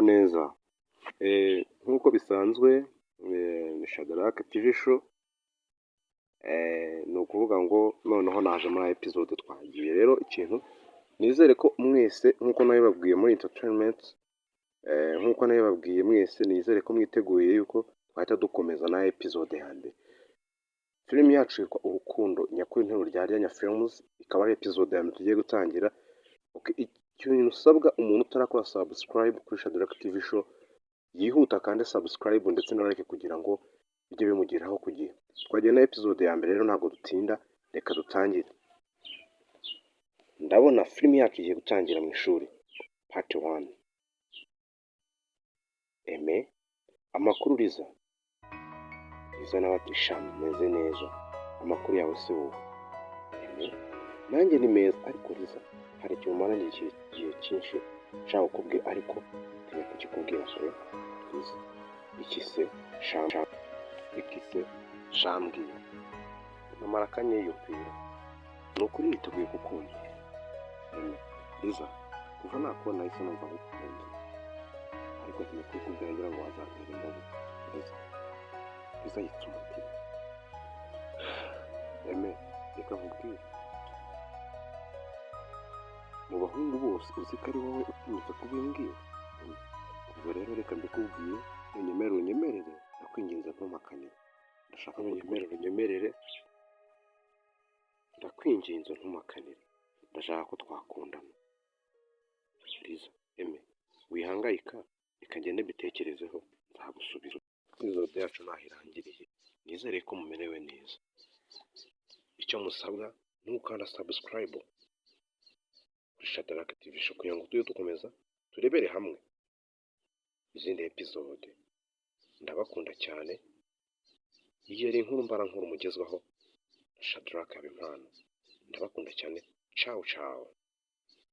muraho neza. Nk'uko bisanzwe ni Shadrack TV show, ni ukuvuga ngo noneho naje muri episode twagiye. Rero ikintu nizere ko mwese nk'uko nabibabwiye muri entertainment, nk'uko nabibabwiye mwese nizere ko mwiteguye yuko twahita dukomeza na episode ya mbere. Filimi yacu yitwa Urukundo Nyakuri Ntiruryarya Films, ikaba ari episode ya mbere tugiye gutangira. Ikintu usabwa umuntu utarakora subscribe kuri Shadrack TV show, yihuta kandi subscribe ndetse na like kugira ngo bijye bimugeraho ku gihe. Twagiye na episode ya mbere rero ntabwo dutinda, reka dutangire. Ndabona filimi yacu igiye gutangira mu ishuri. Part 1. Eme, amakuru Liza. Liza nawe ati shami meze neza. Amakuru yawe se wowe? Eme, nanjye ni meza ariko Liza, hari ikintu umaranye igihe cyinshi nshaka kukubwira ariko ntinya kukikubwira pe. Liza, iki se? Iki se? Shambwira. Namara akanyiyumvira. Ni ukuri niteguye kukumva. Eme, Liza, kuva nakubona nahise numva ngukunze. Ariko ntinya kukubwira ngira ngo wazantera imbavu. Liza yitsa umutima. Eme, reka nkubwire. Mu bahungu bose uzi ko ari wowe utinyuka kubimbwira. Ubwo rero reka mbikubwiye, unyemerere, ndakwinginze ntumpakanire. Ndashaka unyemerere, ndakwinginze ntumpakanire. Ndashaka ko twakundana. Liza, Eme, wihangayika, reka ngende mbitekerezeho, nzagusubiza. Episode yacu naho irangiriye. Nizere ko mumerewe neza. Icyo musabwa ni ukanda subscribe kuri Shadrack TV show kugira ngo tujye dukomeza turebere hamwe izindi episode. Ndabakunda cyane. Iyi ari inkuru mbara nkuru mugezwaho na Shadrack Habimana. Ndabakunda cyane. Ciao ciao.